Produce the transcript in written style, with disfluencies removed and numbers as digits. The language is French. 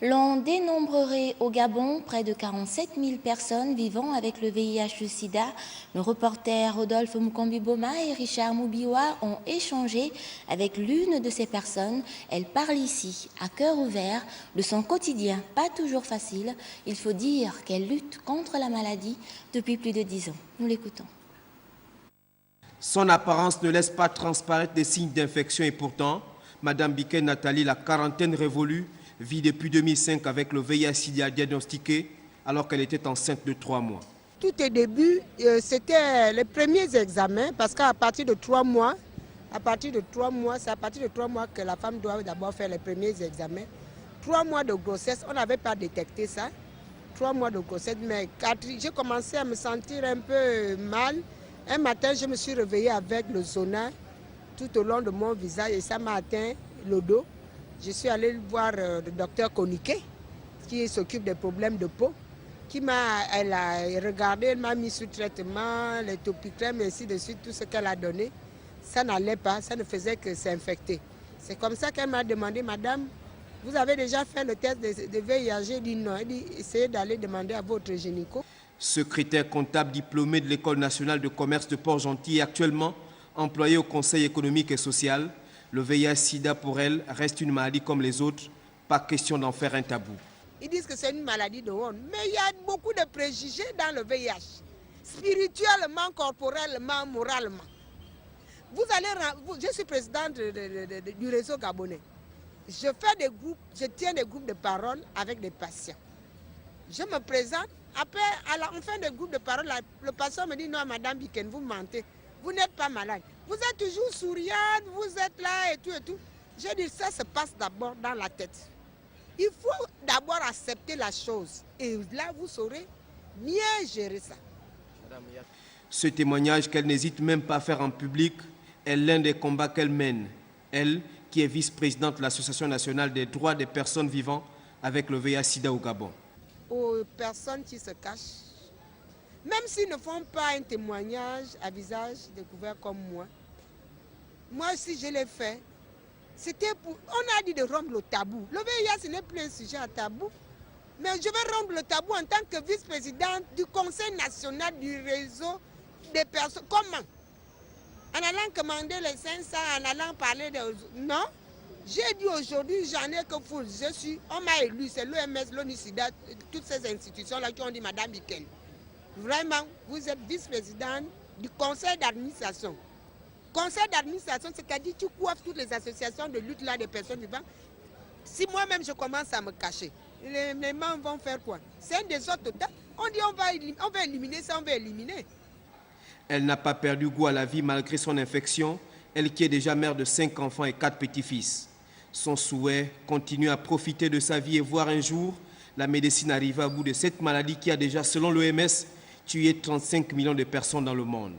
L'on dénombrerait au Gabon près de 47 000 personnes vivant avec le VIH-Sida. Nos reporters Rodolphe Mukombi-Boma et Richard Moubiwa ont échangé avec l'une de ces personnes. Elle parle ici, à cœur ouvert, de son quotidien pas toujours facile. Il faut dire qu'elle lutte contre la maladie depuis plus de 10 ans. Nous l'écoutons. Son apparence ne laisse pas transparaître des signes d'infection et pourtant, Madame Biké Nathalie, la quarantaine révolue, vit depuis 2005 avec le VIH-Sida diagnostiqué alors qu'elle était enceinte de 3 mois. Tout au début, c'était les premiers examens parce qu'à partir de 3 mois, c'est à partir de 3 mois que la femme doit d'abord faire les premiers examens. 3 mois de grossesse, on n'avait pas détecté ça. 3 mois de grossesse, mais j'ai commencé à me sentir un peu mal. Un matin, je me suis réveillée avec le zona tout au long de mon visage et ça m'a atteint le dos. Je suis allée voir le docteur Konike, qui s'occupe des problèmes de peau, elle a regardé, elle m'a mis sous traitement, les topicrèmes, et ainsi de suite, tout ce qu'elle a donné. Ça n'allait pas, ça ne faisait que s'infecter. C'est comme ça qu'elle m'a demandé, madame, vous avez déjà fait le test de VIH? J'ai dit non. Elle dit, essayez d'aller demander à votre gynéco. Secrétaire comptable diplômé de l'École nationale de commerce de Port-Gentil et actuellement employé au Conseil économique et social, le VIH-Sida pour elle reste une maladie comme les autres, pas question d'en faire un tabou. Ils disent que c'est une maladie de honte, mais il y a beaucoup de préjugés dans le VIH, spirituellement, corporellement, moralement. Je suis présidente du réseau gabonais. Je tiens des groupes de parole avec des patients. Je me présente, après, on fait des groupes de parole, le patient me dit non, madame Biken, vous mentez, vous n'êtes pas malade. Vous êtes toujours souriante, vous êtes là et tout et tout. Je dis ça se passe d'abord dans la tête. Il faut d'abord accepter la chose et là vous saurez bien gérer ça. Ce témoignage qu'elle n'hésite même pas à faire en public est l'un des combats qu'elle mène. Elle, qui est vice-présidente de l'Association nationale des droits des personnes vivant avec le VIH-Sida au Gabon. Aux personnes qui se cachent, même s'ils ne font pas un témoignage à visage découvert comme moi aussi je l'ai fait. On a dit de rompre le tabou. Le VIH, ce n'est plus un sujet à tabou. Mais je vais rompre le tabou en tant que vice-présidente du Conseil national du réseau des personnes. Comment? En allant commander les 500, en allant parler de... Non. J'ai dit aujourd'hui, j'en ai que foule. On m'a élu, c'est l'OMS, l'ONU-SIDA, toutes ces institutions-là qui ont dit Madame Biken. Vraiment, vous êtes vice-présidente du conseil d'administration. Conseil d'administration, c'est-à-dire tu coiffes toutes les associations de lutte là des personnes vivantes. Si moi-même je commence à me cacher, les membres vont faire quoi? C'est un désordre total. On dit on va éliminer ça, on va éliminer. Elle n'a pas perdu goût à la vie malgré son infection, elle qui est déjà mère de 5 enfants et 4 petits-fils. Son souhait, continuer à profiter de sa vie et voir un jour la médecine arriver à bout de cette maladie qui a déjà, selon l'OMS, tué 35 millions de personnes dans le monde.